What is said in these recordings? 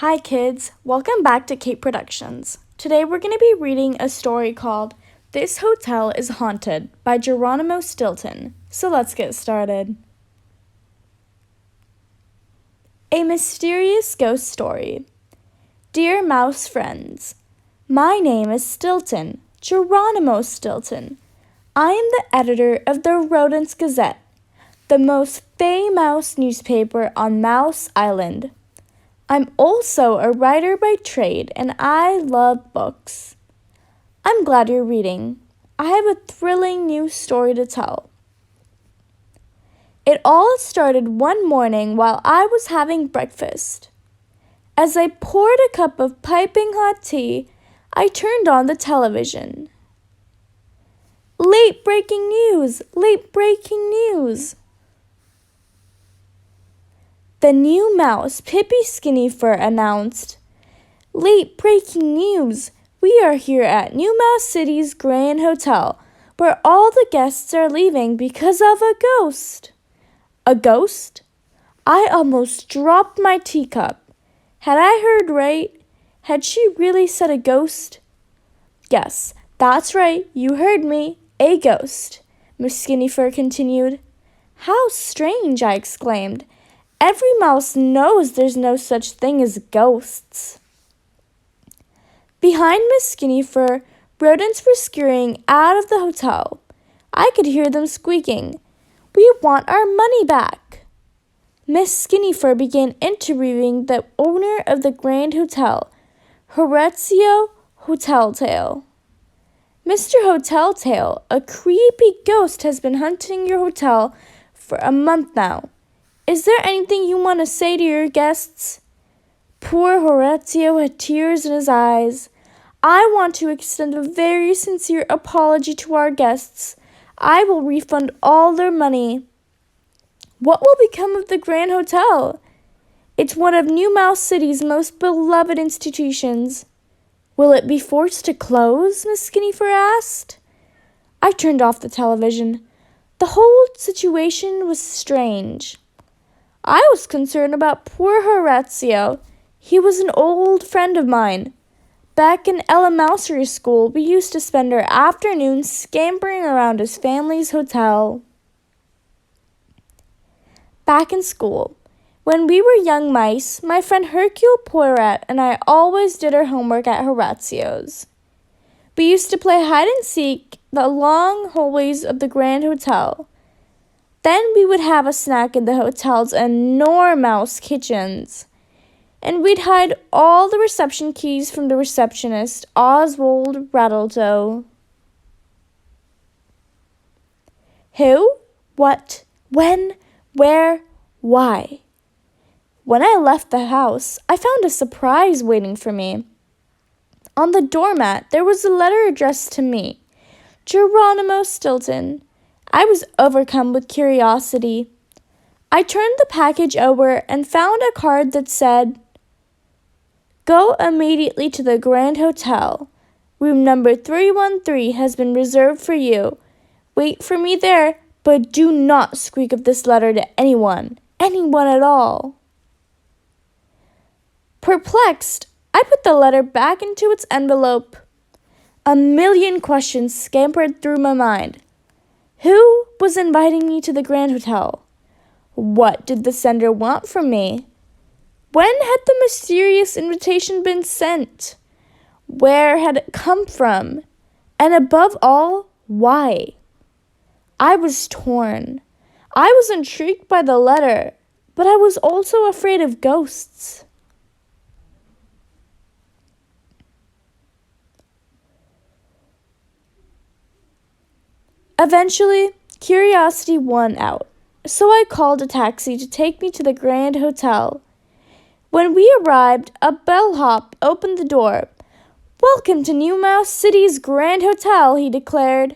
Hi kids, welcome back to Cape Productions. Today we're going to be reading a story called This Hotel is Haunted by Geronimo Stilton. So let's get started. A Mysterious Ghost Story. Dear mouse friends, my name is Stilton, Geronimo Stilton. I am the editor of the Rodents Gazette, the most famous newspaper on Mouse Island. I'm also a writer by trade, and I love books. I'm glad you're reading. I have a thrilling new story to tell. It all started one morning while I was having breakfast. As I poured a cup of piping hot tea, I turned on the television. Late breaking news! Late breaking news! The new mouse, Pippi Skinnyfur, announced, "Late breaking news! We are here at New Mouse City's Grand Hotel, where all the guests are leaving because of a ghost." A ghost? I almost dropped my teacup. Had I heard right? Had she really said a ghost? Yes, that's right, you heard me. A ghost, Miss Skinnyfur continued. How strange, I exclaimed. Every mouse knows there's no such thing as ghosts. Behind Miss Skinnyfur, rodents were scurrying out of the hotel. I could hear them squeaking, "We want our money back." Miss Skinnyfur began interviewing the owner of the Grand Hotel, Horatio Hoteltail. "Mr. Hoteltail, a creepy ghost has been hunting your hotel for a month now. Is there anything you want to say to your guests?" Poor Horatio had tears in his eyes. "I want to extend a very sincere apology to our guests. I will refund all their money." "What will become of the Grand Hotel?" "It's one of New Mouse City's most beloved institutions." "Will it be forced to close?" Miss Skinnyfur asked. I turned off the television. The whole situation was strange. I was concerned about poor Horatio. He was an old friend of mine. Back in elementary school, we used to spend our afternoons scampering around his family's hotel. Back in school, when we were young mice, my friend Hercule Poirot and I always did our homework at Horatio's. We used to play hide and seek the long hallways of the Grand Hotel. Then we would have a snack in the hotel's enormous kitchens. And we'd hide all the reception keys from the receptionist, Oswald Rattletoe. Who? What? When? Where? Why? When I left the house, I found a surprise waiting for me. On the doormat, there was a letter addressed to me, Geronimo Stilton. I was overcome with curiosity. I turned the package over and found a card that said, "Go immediately to the Grand Hotel. Room number 313 has been reserved for you. Wait for me there, but do not squeak of this letter to anyone at all." Perplexed, I put the letter back into its envelope. A million questions scampered through my mind. Who was inviting me to the Grand Hotel? What did the sender want from me? When had the mysterious invitation been sent? Where had it come from? And above all, why? I was torn. I was intrigued by the letter, but I was also afraid of ghosts. Eventually, curiosity won out, so I called a taxi to take me to the Grand Hotel. When we arrived, a bellhop opened the door. "Welcome to New Mouse City's Grand Hotel," he declared.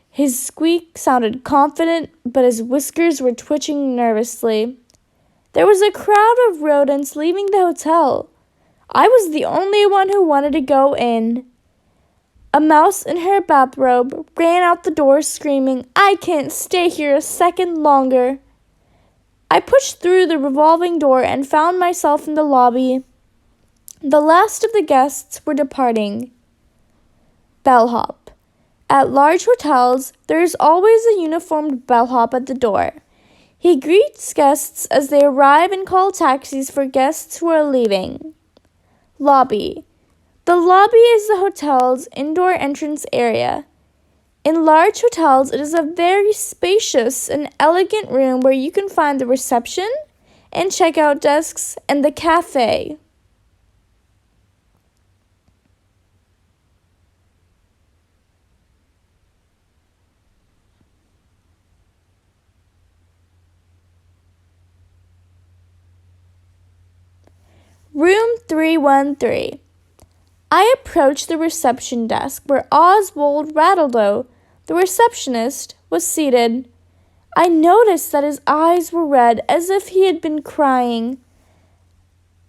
His squeak sounded confident, but his whiskers were twitching nervously. There was a crowd of rodents leaving the hotel. I was the only one who wanted to go in. A mouse in her bathrobe ran out the door screaming, "I can't stay here a second longer." I pushed through the revolving door and found myself in the lobby. The last of the guests were departing. Bellhop. At large hotels, there is always a uniformed bellhop at the door. He greets guests as they arrive and calls taxis for guests who are leaving. Lobby. The lobby is the hotel's indoor entrance area. In large hotels, it is a very spacious and elegant room where you can find the reception and checkout desks and the cafe. Room 313. I approached the reception desk where Oswald Rattledoe, the receptionist, was seated. I noticed that his eyes were red as if he had been crying.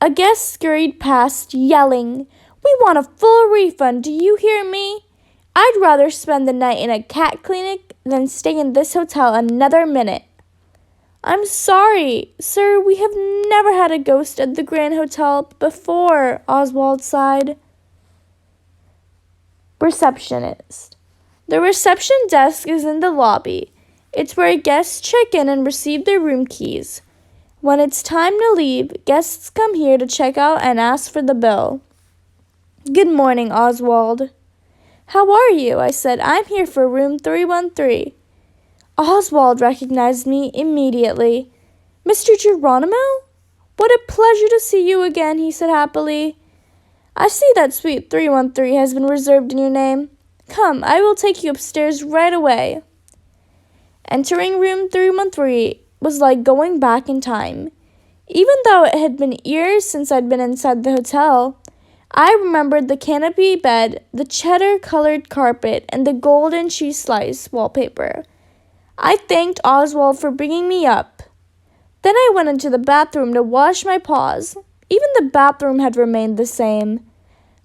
A guest scurried past, yelling, "We want a full refund, do you hear me? I'd rather spend the night in a cat clinic than stay in this hotel another minute." "I'm sorry, sir, we have never had a ghost at the Grand Hotel before," Oswald sighed. Receptionist. The reception desk is in the lobby. It's where guests check in and receive their room keys. When it's time to leave, guests come here to check out and ask for the bill. "Good morning, Oswald." "How are you?" I said. "I'm here for room 313. Oswald recognized me immediately. "Mr. Geronimo? What a pleasure to see you again," he said happily. "I see that suite 313 has been reserved in your name. Come, I will take you upstairs right away." Entering room 313 was like going back in time. Even though it had been years since I'd been inside the hotel, I remembered the canopy bed, the cheddar-colored carpet, and the golden cheese slice wallpaper. I thanked Oswald for bringing me up. Then I went into the bathroom to wash my paws. Even the bathroom had remained the same.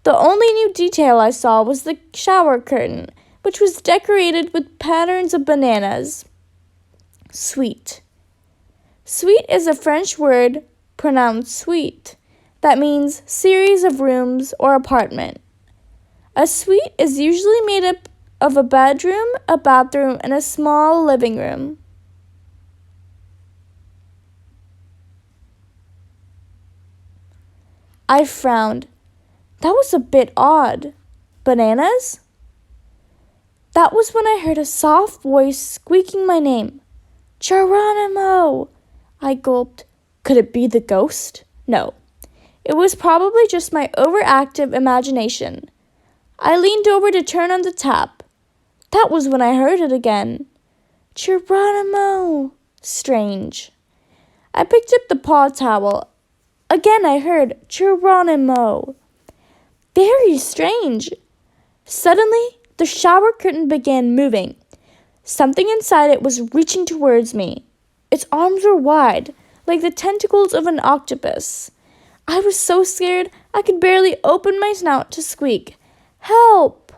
The only new detail I saw was the shower curtain, which was decorated with patterns of bananas. Suite. Suite is a French word, pronounced suite, that means series of rooms or apartment. A suite is usually made up of a bedroom, a bathroom, and a small living room. I frowned. That was a bit odd. Bananas? That was when I heard a soft voice squeaking my name. "Geronimo!" I gulped. Could it be the ghost? No. It was probably just my overactive imagination. I leaned over to turn on the tap. That was when I heard it again. "Geronimo!" Strange. I picked up the paw towel. Again I heard "Geronimo." Very strange. Suddenly, the shower curtain began moving. Something inside it was reaching towards me. Its arms were wide, like the tentacles of an octopus. I was so scared I could barely open my snout to squeak, "Help!"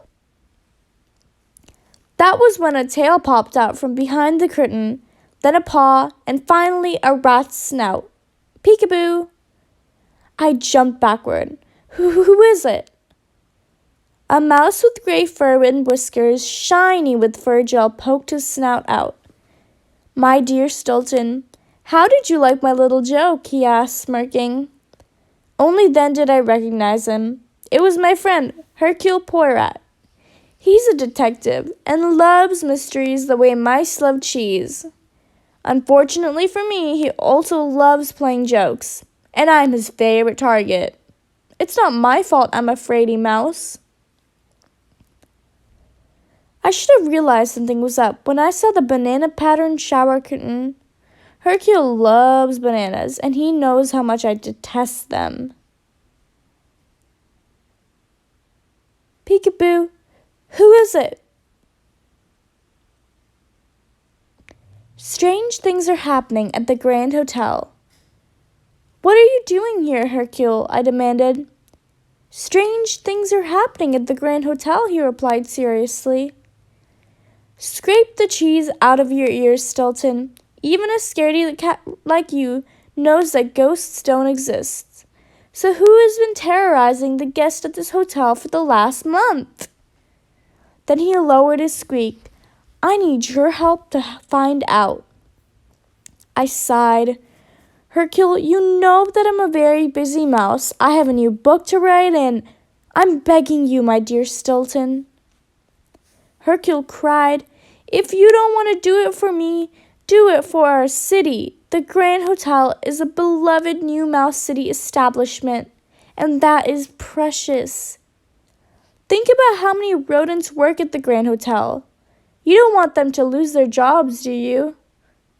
That was when a tail popped out from behind the curtain, then a paw, and finally a rat's snout. "Peekaboo!" I jumped backward. Who is it? A mouse with gray fur and whiskers, shiny with fur gel, poked his snout out. "My dear Stilton, how did you like my little joke?" he asked, smirking. Only then did I recognize him. It was my friend, Hercule Poirot. He's a detective and loves mysteries the way mice love cheese. Unfortunately for me, he also loves playing jokes, and I'm his favorite target. It's not my fault I'm a fraidy mouse. I should have realized something was up when I saw the banana-patterned shower curtain. Hercule loves bananas, and he knows how much I detest them. "Peekaboo, who is it?" Strange things are happening at the Grand Hotel. "What are you doing here, Hercule?" I demanded. "Strange things are happening at the Grand Hotel," he replied seriously. "Scrape the cheese out of your ears, Stilton. Even a scaredy cat like you knows that ghosts don't exist. So who has been terrorizing the guests at this hotel for the last month? Then he lowered his squeak. I need your help to find out. I sighed. Hercule, you know that I'm a very busy mouse. I have a new book to write and I'm begging you, my dear Stilton. Hercule cried, if you don't want to do it for me, do it for our city. The Grand Hotel is a beloved new Mouse City establishment, and that is precious. Think about how many rodents work at the Grand Hotel. You don't want them to lose their jobs, do you?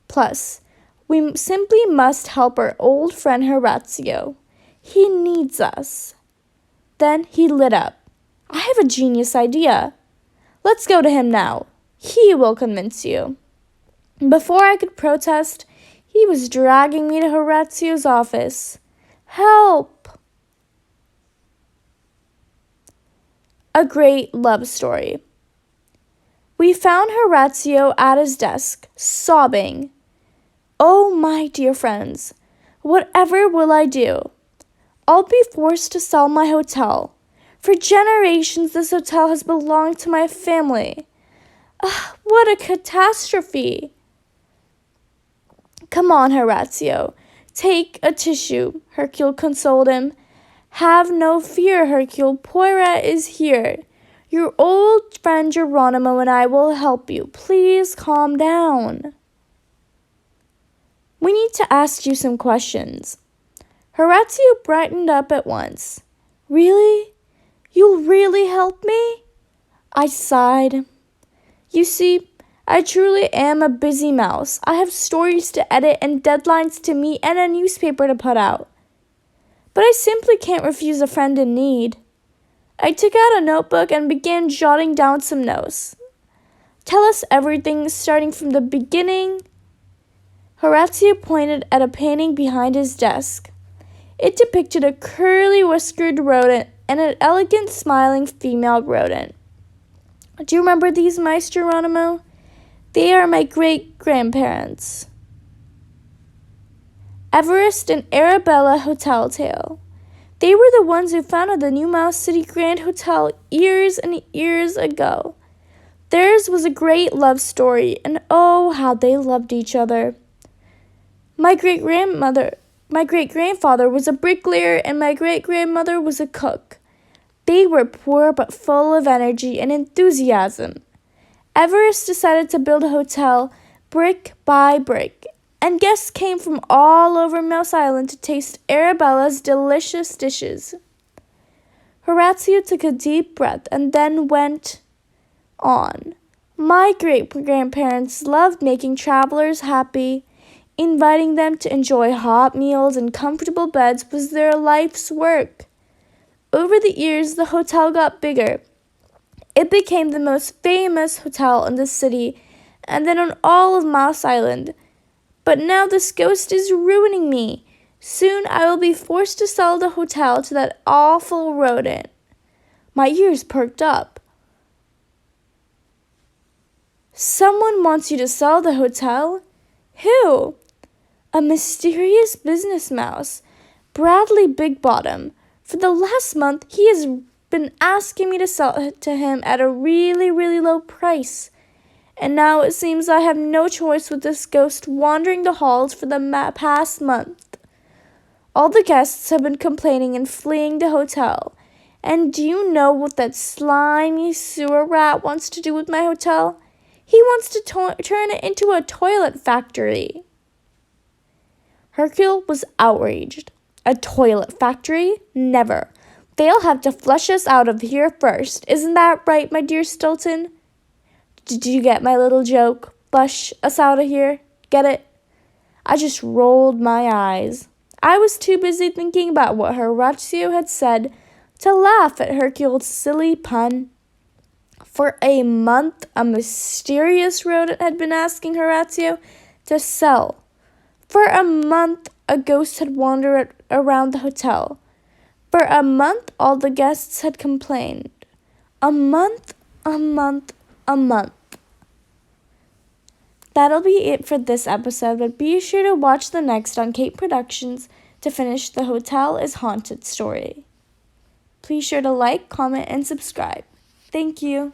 Plus, we simply must help our old friend Horatio. He needs us. Then he lit up. I have a genius idea. Let's go to him now. He will convince you. Before I could protest, he was dragging me to Horatio's office. Help! A great love story. We found Horatio at his desk, sobbing. Oh, my dear friends, whatever will I do? I'll be forced to sell my hotel. For generations, this hotel has belonged to my family. What a catastrophe! Come on, Horatio. Take a tissue, Hercule consoled him. Have no fear, Hercule. Poirot is here. Your old friend Geronimo and I will help you. Please calm down. We need to ask you some questions. Horatio brightened up at once. Really? You'll really help me? I sighed. You see, I truly am a busy mouse. I have stories to edit and deadlines to meet and a newspaper to put out. But I simply can't refuse a friend in need. I took out a notebook and began jotting down some notes. Tell us everything, starting from the beginning. Horatio pointed at a painting behind his desk. It depicted a curly-whiskered rodent and an elegant, smiling female rodent. Do you remember these mice, Geronimo? They are my great-grandparents. Everest and Arabella Hotel Tale. They were the ones who founded the new Mouse City Grand Hotel years and years ago. Theirs was a great love story, and oh, how they loved each other. My great-grandfather was a bricklayer, and my great-grandmother was a cook. They were poor but full of energy and enthusiasm. Everest decided to build a hotel brick by brick, and guests came from all over Mouse Island to taste Arabella's delicious dishes. Horatio took a deep breath and then went on. My great-grandparents loved making travelers happy. Inviting them to enjoy hot meals and comfortable beds was their life's work. Over the years, the hotel got bigger. It became the most famous hotel in the city and then on all of Mouse Island. But now this ghost is ruining me. Soon I will be forced to sell the hotel to that awful rodent. My ears perked up. Someone wants you to sell the hotel? Who? A mysterious business mouse, Bradley Bigbottom. For the last month, he has been asking me to sell it to him at a really, really low price. And now it seems I have no choice with this ghost wandering the halls for the past month. All the guests have been complaining and fleeing the hotel. And do you know what that slimy sewer rat wants to do with my hotel? He wants to turn it into a toilet factory. Hercule was outraged. A toilet factory? Never. They'll have to flush us out of here first. Isn't that right, my dear Stilton? Did you get my little joke? Flush us out of here? Get it? I just rolled my eyes. I was too busy thinking about what Horatio had said to laugh at Hercule's silly pun. For a month, a mysterious rodent had been asking Horatio to sell. For a month, a ghost had wandered around the hotel. For a month, all the guests had complained. A month. That'll be it for this episode, but be sure to watch the next on Kate Productions. to finish the Hotel is Haunted story. Please sure to like, comment, and subscribe. Thank you.